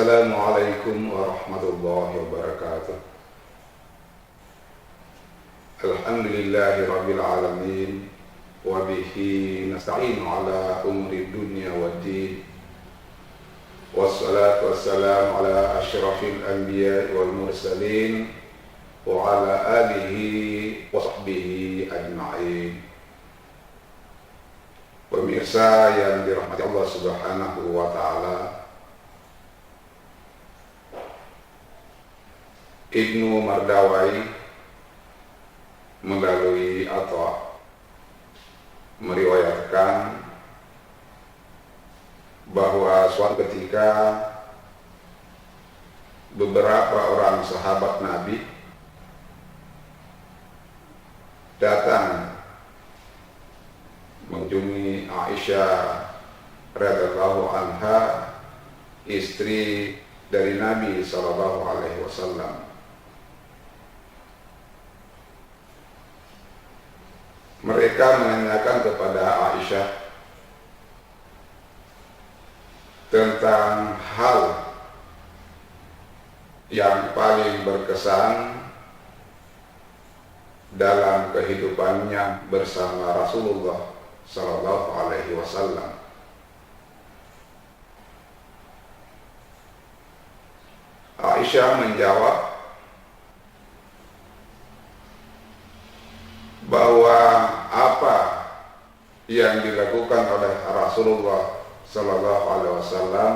Assalamualaikum warahmatullahi wabarakatuh. Alhamdulillahi rabbil alamin, wa bihi nasta'inu ala umri dunya waddin. Wassalatu wassalamu ala asyrafil anbiya wal mursalin wa ala alihi wa sahbihi ajma'in. Pemirsa yang dirahmati Allah Subhanahu wa taala, Ibnu Mardawai melalui Atha meriwayatkan bahwa suatu ketika beberapa orang sahabat Nabi datang mengunjungi Aisyah radhiyallahu anha, istri dari Nabi sallallahu alaihi wasallam. Mereka menanyakan kepada Aisyah tentang hal yang paling berkesan dalam kehidupannya bersama Rasulullah sallallahu alaihi wasallam. Aisyah menjawab bahwa apa yang dilakukan oleh Rasulullah sallallahu alaihi wasallam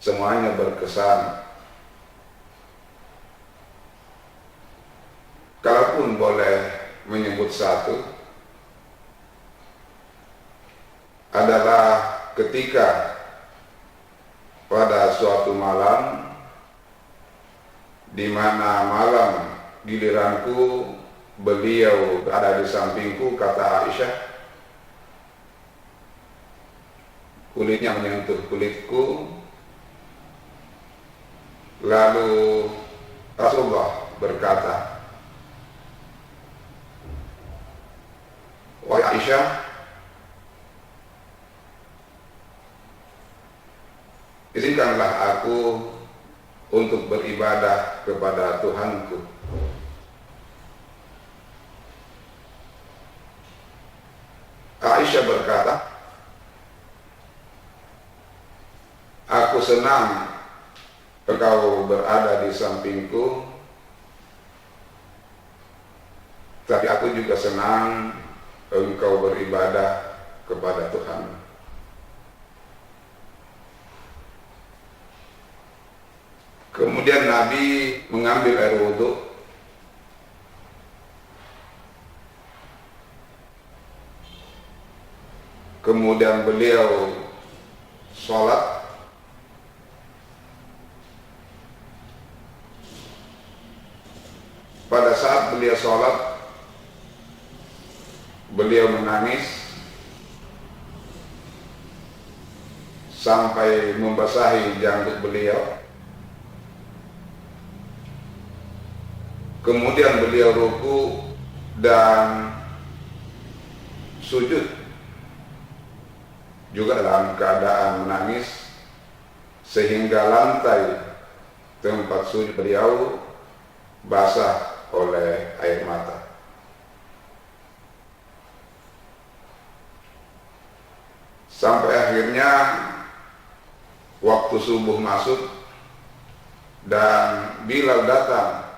semuanya berkesan. Kalaupun boleh menyebut satu, adalah ketika pada suatu malam di mana malam giliranku beliau berada di sampingku, kata Aisyah, kulitnya menyentuh kulitku, lalu Rasulullah berkata, "Wahai Aisyah, izinkanlah aku untuk beribadah kepada Tuhanku." Aisyah berkata, "Aku senang engkau berada di sampingku, tapi aku juga senang engkau beribadah kepada Tuhan." Kemudian Nabi mengambil air wudhu, kemudian beliau sholat. Pada saat beliau sholat, beliau menangis sampai membasahi janggut beliau. Kemudian beliau ruku dan sujud juga dalam keadaan menangis, sehingga lantai tempat sujud beliau basah oleh air mata. Sampai akhirnya waktu subuh masuk dan Bilal datang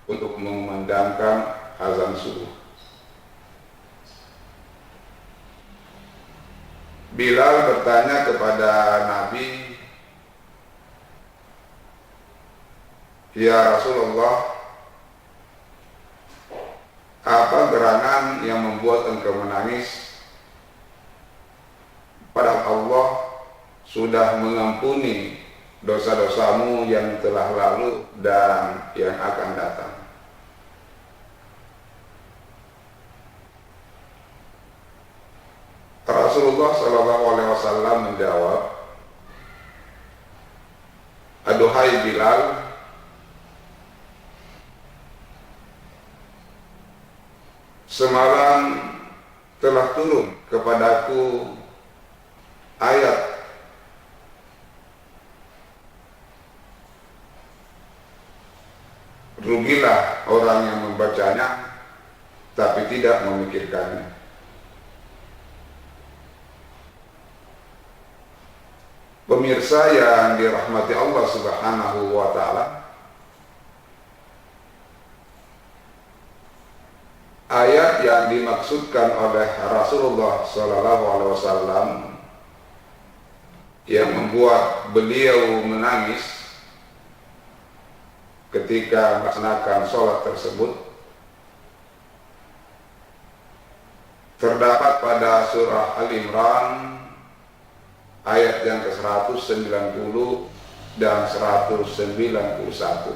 untuk mengumandangkan azan subuh. Bilal bertanya kepada Nabi, "Ya Rasulullah, apa gerangan yang membuat engkau menangis? Padahal Allah sudah mengampuni dosa-dosamu yang telah lalu dan yang akan datang." Rasulullah sallallahu alaihi wasallam menjawab, "Aduhai Bilal, semalam telah turun kepadaku ayat Rugilah orang yang membacanya tapi tidak memikirkannya. Pemirsa yang dirahmati Allah Subhanahu wa Ta'ala, ayat yang dimaksudkan oleh Rasulullah SAW yang membuat beliau menangis ketika melaksanakan sholat tersebut terdapat pada surah Al-Imran ayat yang ke-190 dan 191.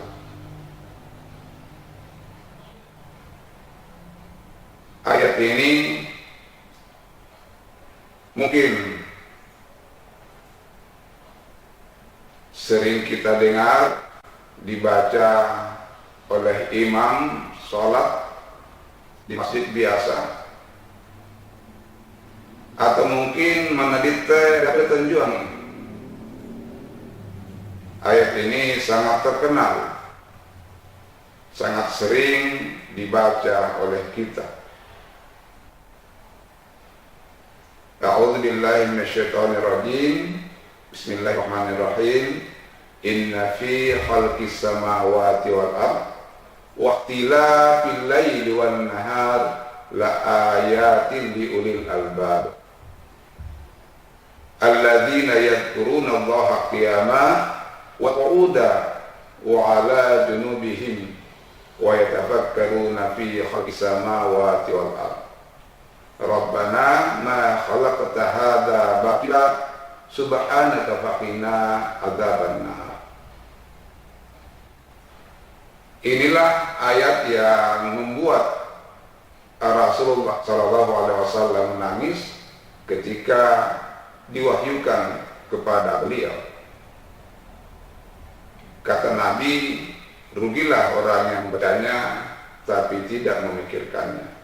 Ayat ini mungkin sering kita dengar dibaca oleh imam sholat di masjid biasa, atau mungkin menedite dari tenjuan. Ayat ini sangat terkenal, sangat sering dibaca oleh kita. A'udzu billahi minasyaitonir rajim. Bismillahirrahmanirrahim. Inna fi khalqis samawati wal ardh wa ikhtilafil laili wan nahar la ayatin li ulil albab alladzina yadhkuruna Allaha qiyaman wa qu'udan wa 'ala junubihim wa yatafakkaruna fi khalqis samawati wal ardh Rabbana ma khalaqta hadza batila subhanaka faqina adzabannar. Inilah ayat yang membuat Rasulullah SAW menangis ketika diwahyukan kepada beliau. Kata Nabi, rugilah orang yang membacanya tapi tidak memikirkannya.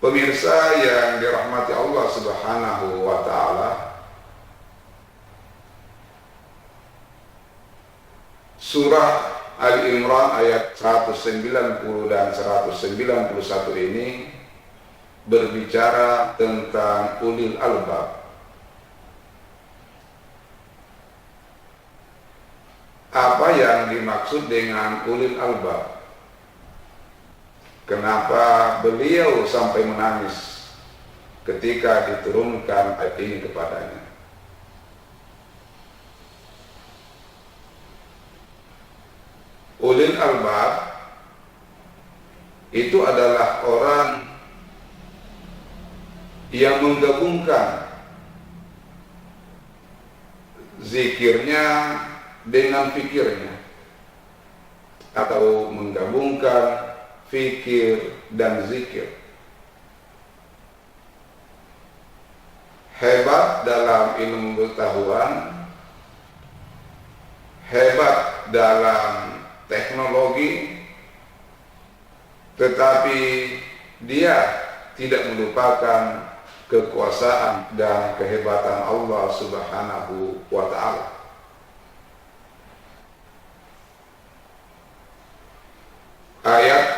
Pemirsa yang dirahmati Allah Subhanahu wa Ta'ala, surah Al-Imran ayat 190 dan 191 ini berbicara tentang ulil albab. Apa yang dimaksud dengan ulil albab? Kenapa beliau sampai menangis ketika diturunkan ayat ini kepadanya? Ulil albab itu adalah orang yang menggabungkan zikirnya dengan fikirnya, atau menggabungkan fikir dan zikir. Hebat dalam ilmu pengetahuan, hebat dalam teknologi, tetapi dia tidak melupakan kekuasaan dan kehebatan Allah Subhanahu wa Ta'ala. Ayat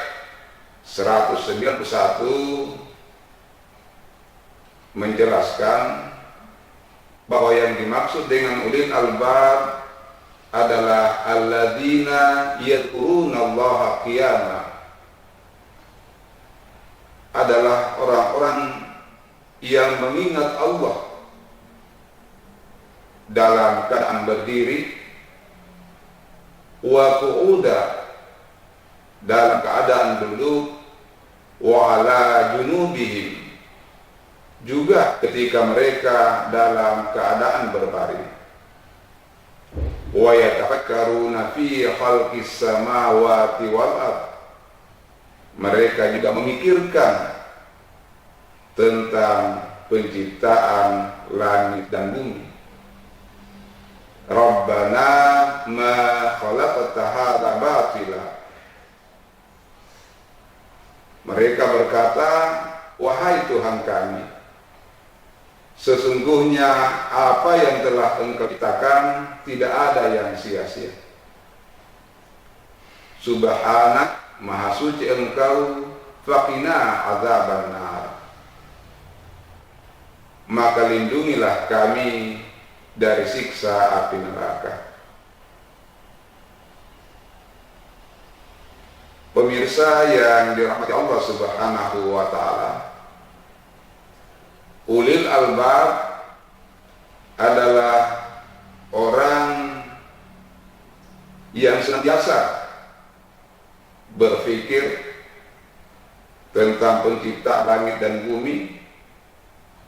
191 menjelaskan bahwa yang dimaksud dengan ulil albab adalah alladzina yadhkuruna Allaha qiyaman, adalah orang-orang yang mengingat Allah dalam keadaan berdiri, wa qu'udan, dalam keadaan duduk, wa 'ala junubihim, juga ketika mereka dalam keadaan berbaring, wa yatafakkaruna fi khalqis samawati wal ardh, mereka juga memikirkan tentang penciptaan langit dan bumi. Rabbana ma khalaqta hadza batila, mereka berkata, wahai Tuhan kami, sesungguhnya apa yang telah Engkau ciptakan tidak ada yang sia-sia. Subhanak, maha suci Engkau, faqina adzabannar, maka lindungilah kami dari siksa api neraka. Pemirsa yang dirahmati Allah Subhanahu wa taala, ulil albab adalah orang yang senantiasa berpikir tentang pencipta langit dan bumi,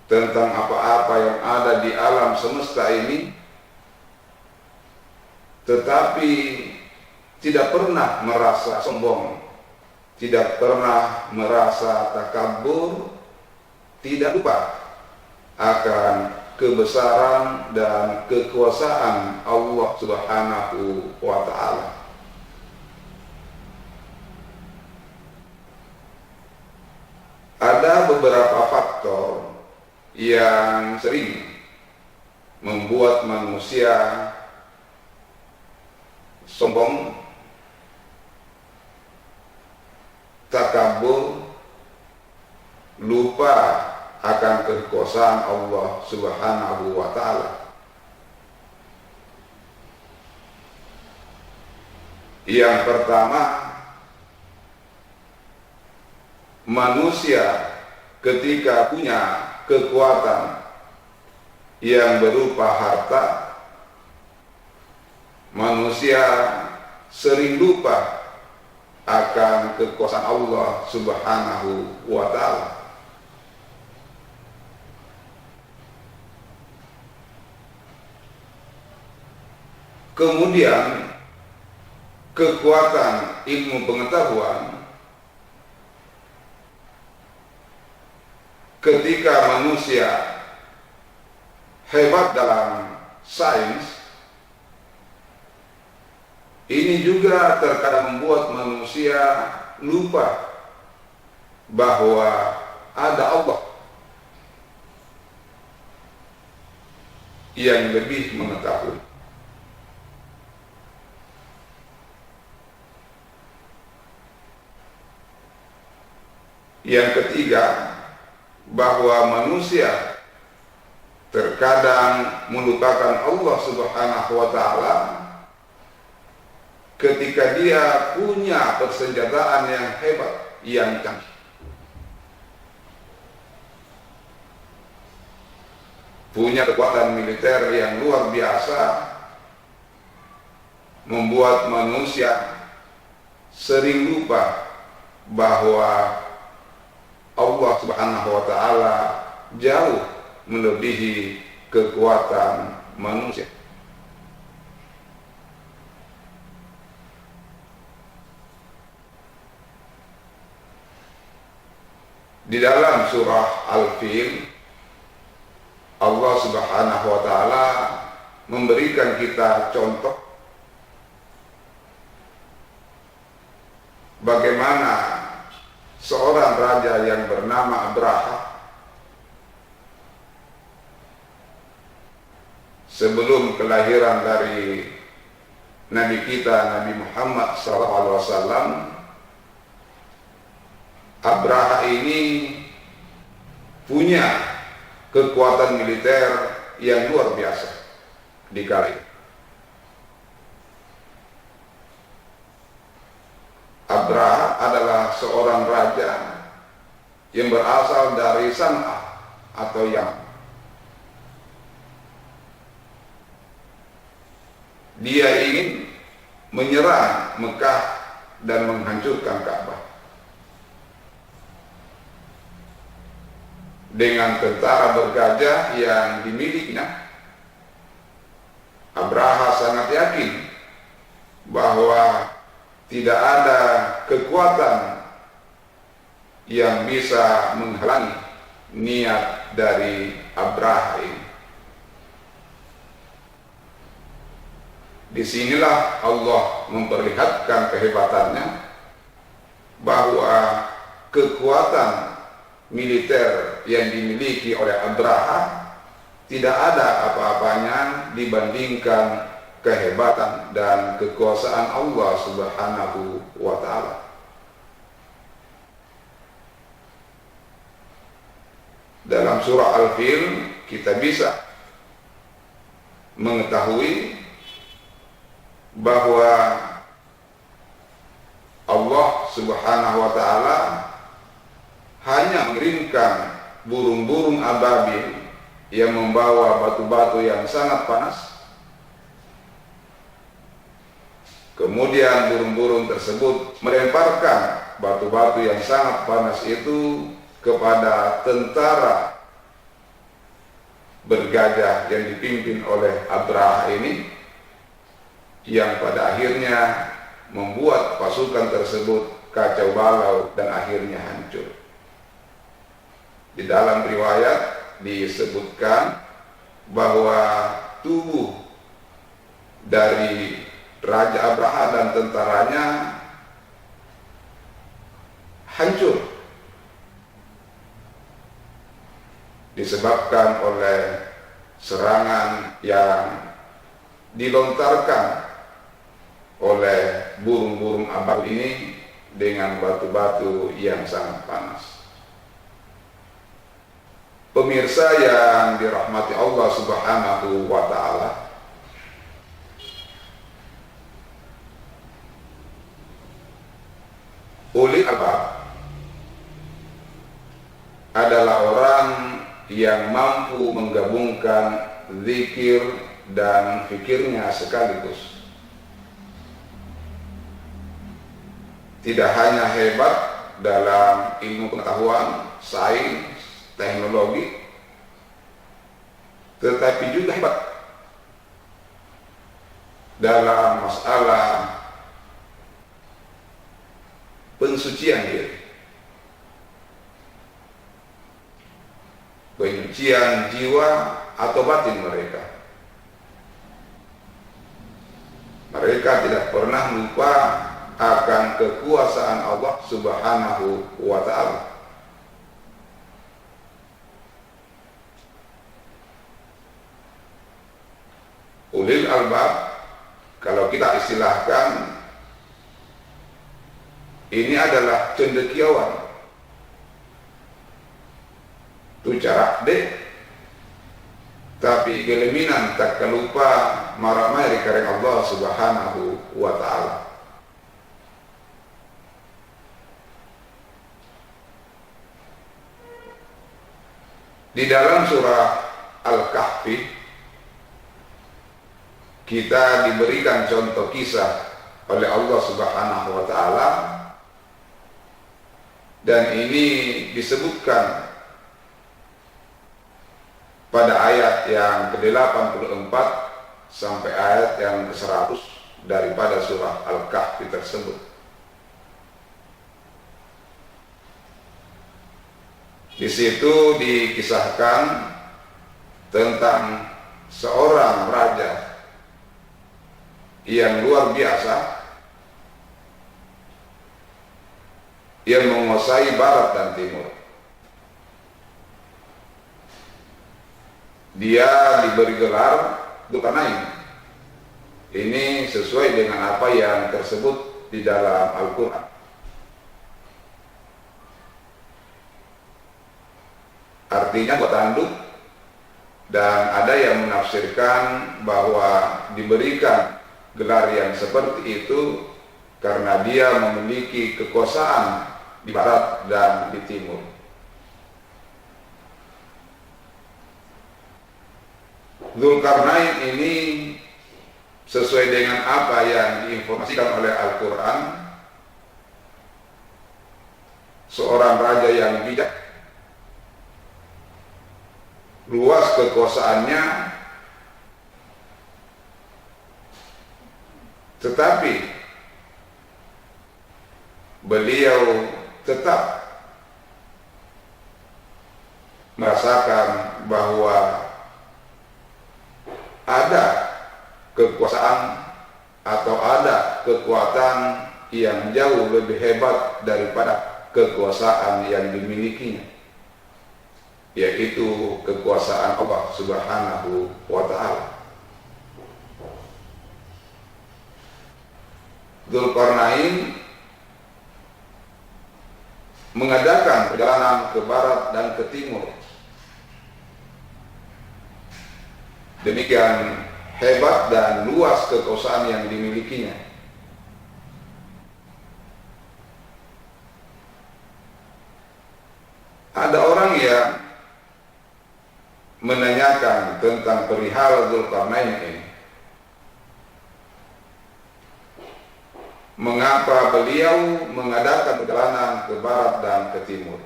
tentang apa-apa yang ada di alam semesta ini, tetapi tidak pernah merasa sombong, tidak pernah merasa takabur, tidak lupa akan kebesaran dan kekuasaan Allah Subhanahu wa ta'ala. Ada beberapa faktor yang sering membuat manusia sombong, takabur, lupa akan kekuasaan Allah Subhanahu wa ta'ala. Yang pertama, manusia ketika punya kekuatan yang berupa harta, manusia sering lupa akan kekuasaan Allah Subhanahu wa ta'ala. Kemudian kekuatan ilmu pengetahuan, ketika manusia hebat dalam sains, ini juga terkadang membuat manusia lupa bahwa ada Allah yang lebih mengetahui. Yang ketiga, bahwa manusia terkadang melupakan Allah Subhanahu wa ta'ala ketika dia punya persenjataan yang hebat, yang canggih. Punya kekuatan militer yang luar biasa, membuat manusia sering lupa bahwa Allah Subhanahu wa ta'ala jauh melebihi kekuatan manusia. Di dalam surah Al-Fil, Allah Subhanahu wa ta'ala memberikan kita contoh bagaimana seorang raja yang bernama Abraha sebelum kelahiran dari Nabi kita Nabi Muhammad SAW, Abraha ini punya kekuatan militer yang luar biasa di kala itu. Abraha adalah seorang raja yang berasal dari San'ah atau Yaman. Dia ingin menyerang Mekah dan menghancurkan Ka'bah. Dengan tentara bergajah yang dimilikinya, Abraha sangat yakin bahwa tidak ada kekuatan yang bisa menghalangi niat dari Abraha ini. Disinilah Allah memperlihatkan kehebatannya, bahwa kekuatan militer yang dimiliki oleh Abraha tidak ada apa-apanya dibandingkan kehebatan dan kekuasaan Allah Subhanahu wa Ta'ala. Dalam surah Al-Fil kita bisa mengetahui bahwa Allah Subhanahu wa Ta'ala hanya mengirimkan burung-burung ababil yang membawa batu-batu yang sangat panas. Kemudian burung-burung tersebut melemparkan batu-batu yang sangat panas itu kepada tentara bergajah yang dipimpin oleh Abraha ini, yang pada akhirnya membuat pasukan tersebut kacau balau dan akhirnya hancur. Di dalam riwayat disebutkan bahwa tubuh dari Raja Abraha dan tentaranya hancur disebabkan oleh serangan yang dilontarkan oleh burung-burung ababil ini dengan batu-batu yang sangat panas. Pemirsa yang dirahmati Allah Subhanahu wa Ta'ala, ulil albab adalah orang yang mampu menggabungkan zikir dan fikirnya sekaligus. Tidak hanya hebat dalam ilmu pengetahuan, sains, teknologi, tetapi juga hebat dalam masalah pensucian diri, penyucian jiwa atau batin mereka. Mereka tidak pernah lupa akan kekuasaan Allah Subhanahu wa Ta'ala. Ulil albab, kalau kita istilahkan, ini adalah cendekiawan, tujarak deh, tapi geleminan tak kelupa maramai kareng Allah Subhanahu wa Ta'ala. Di dalam surah Al-Kahfi kita diberikan contoh kisah oleh Allah Subhanahu wa Ta'ala, dan ini disebutkan pada ayat yang ke-84 sampai ayat yang ke-100 daripada surah Al-Kahfi tersebut. Di situ dikisahkan tentang seorang raja yang luar biasa yang menguasai barat dan timur. Dia diberi gelar Dzulkarnain. Ini sesuai dengan apa yang tersebut di dalam Al-Quran. Artinya tanduk, dan ada yang menafsirkan bahwa diberikan gelar yang seperti itu karena dia memiliki kekuasaan di barat dan di timur. Dzulkarnain ini sesuai dengan apa yang diinformasikan oleh Al-Quran, seorang raja yang bijak, luas kekuasaannya, tetapi beliau tetap merasakan bahwa ada kekuasaan atau ada kekuatan yang jauh lebih hebat daripada kekuasaan yang dimilikinya, yaitu kekuasaan Allah Subhanahu wa Ta'ala. Dzulqarnain mengadakan perjalanan ke barat dan ke timur. Demikian hebat dan luas kekuasaan yang dimilikinya. Ada orang yang menanyakan tentang perihal Dzulqarnain ini. Mengapa beliau mengadakan perjalanan ke barat dan ke timur?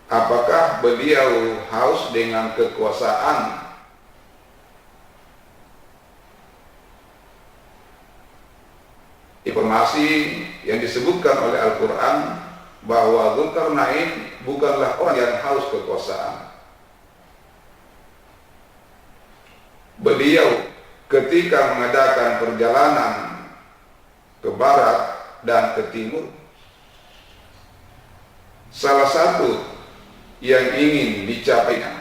Apakah beliau haus dengan kekuasaan? Informasi yang disebutkan oleh Al-Quran bahwa Dzulqarnain bukanlah orang yang haus kekuasaan. Beliau ketika mengadakan perjalanan ke barat dan ke timur, salah satu yang ingin dicapainya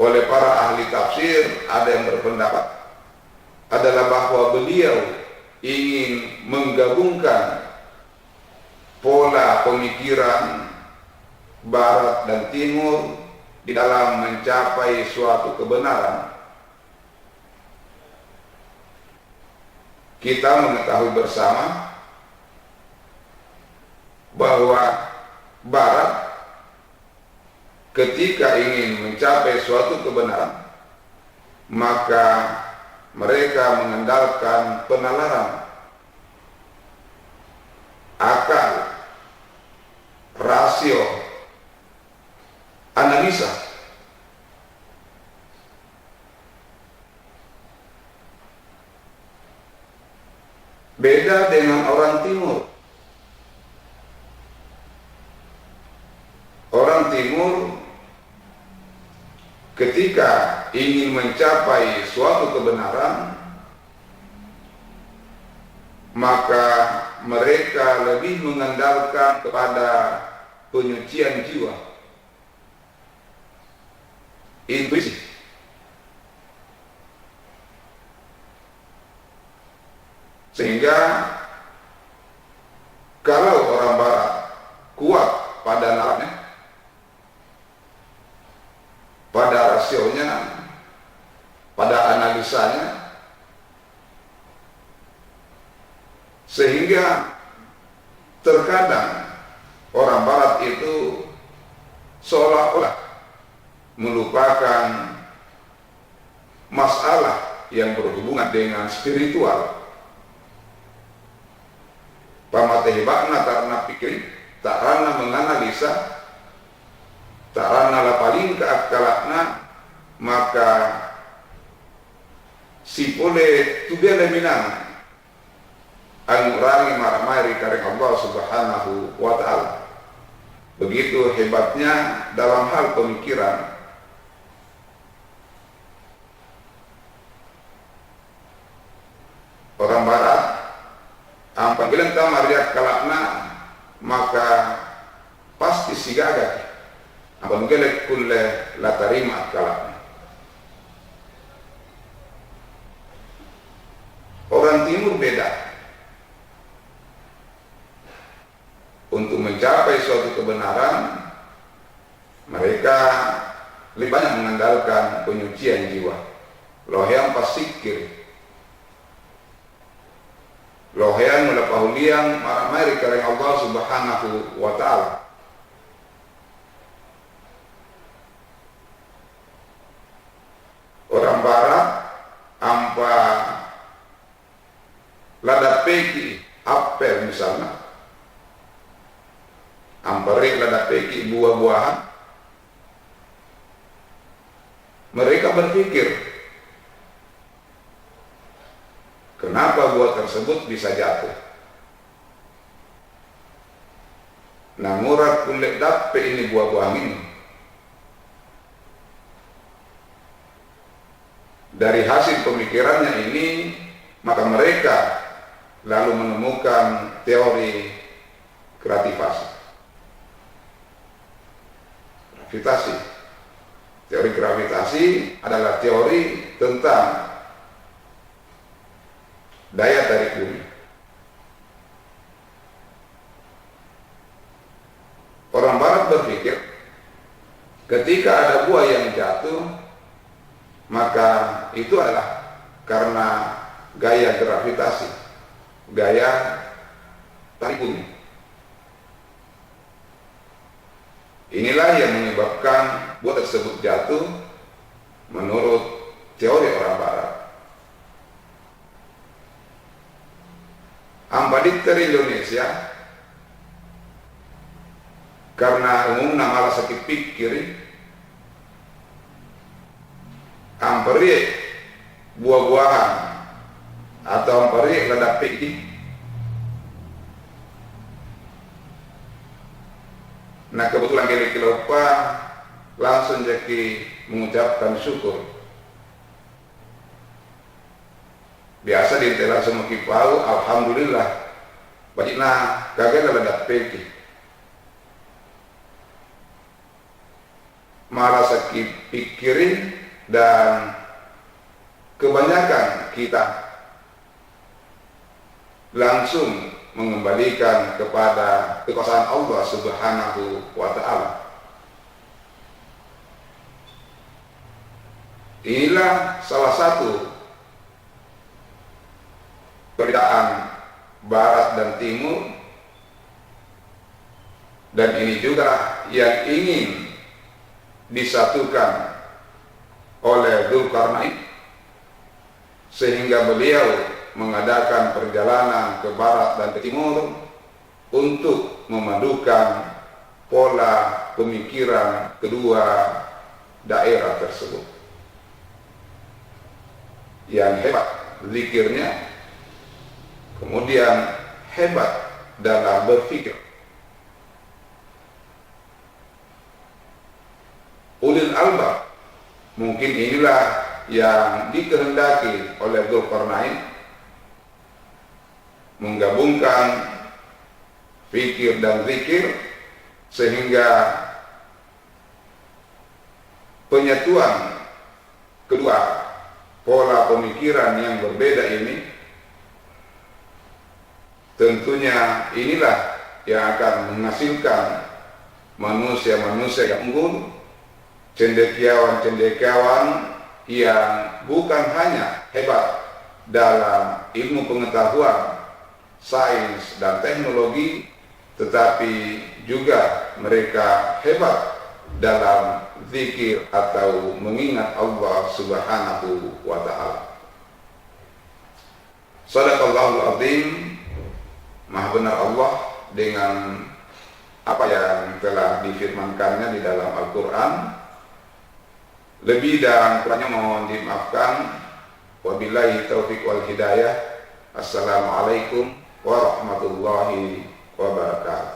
oleh para ahli tafsir, ada yang berpendapat adalah bahwa beliau ingin menggabungkan pola pemikiran barat dan timur di dalam mencapai suatu kebenaran. Kita mengetahui bersama bahwa barat ketika ingin mencapai suatu kebenaran, maka mereka mengandalkan penalaran, akal, rasio, analisa. Beda dengan orang timur. Orang timur ketika ingin mencapai suatu kebenaran, maka mereka lebih mengandalkan kepada penyucian jiwa, intuisi. Sehingga kalau orang barat kuat pada nalarnya, pada rasionya, pada analisanya, sehingga terkadang orang barat itu seolah-olah melupakan masalah yang berhubungan dengan spiritual. Pamatehibakna karena pikir, tak rana menganalisa, tak rana lapaling ke akalakna, maka si pole tubele minang angurangi maramari kareng Allah Subhanahu wa ta'ala. Begitu hebatnya dalam hal pemikiran. Orang barat apabila tamariak kalakna, maka pasti sigaga apabila kulle la tarima kalakna. Orang timur beda. Untuk mencapai suatu kebenaran, mereka lebih banyak mengandalkan penyucian jiwa. Lohean pasikir, lohean melapahuliang maramai karena Allah Subhanahu wa ta'ala. Orang barat ampa lada peki apel misalnya, amparik lada peki buah-buahan, mereka berpikir kenapa buah tersebut bisa jatuh. Nah, murad kulit dape ini buah-buahan ini. Dari hasil pemikirannya ini, maka mereka lalu menemukan teori gravitasi. Teori gravitasi adalah teori tentang daya tarik bumi. Orang barat berpikir ketika ada buah yang jatuh, maka itu adalah karena gaya gravitasi, gaya tarik bumi. Inilah yang menyebabkan buah tersebut jatuh menurut teori orang barat. Ambadikter Indonesia karena umumnya malah sakit pikir, amperi buah-buahan atau amperi ledak pikir. Nah kebetulan kali lupa langsung jadi mengucapkan syukur. Biasa di telah semua kipau, alhamdulillah. Bajina kagak ledak peki. Malah sakit pikirin dan kebanyakan kita langsung mengembalikan kepada kekuasaan Allah Subhanahu wa ta'ala. Inilah salah satu perbedaan Barat dan Timur, dan ini juga yang ingin disatukan oleh Dzulkarnain sehingga beliau mengadakan perjalanan ke barat dan ke timur untuk memadukan pola pemikiran kedua daerah tersebut. Yang hebat zikirnya, kemudian hebat dalam berpikir. Ulil albab, mungkin inilah yang dikehendaki oleh Dzulkarnain, menggabungkan fikir dan zikir sehingga penyatuan kedua pola pemikiran yang berbeda ini tentunya inilah yang akan menghasilkan manusia-manusia yang unggul, cendekiawan-cendekiawan yang bukan hanya hebat dalam ilmu pengetahuan, sains dan teknologi, tetapi juga mereka hebat dalam zikir atau mengingat Allah Subhanahu wa ta'ala. Shadaqallahul azim. Maha benar Allah dengan apa yang telah difirmankannya di dalam Al-Quran. Lebih dan kurangnya mohon dimaafkan. Wabillahi taufiq wal hidayah. Assalamualaikum warahmatullahi wabarakatuh.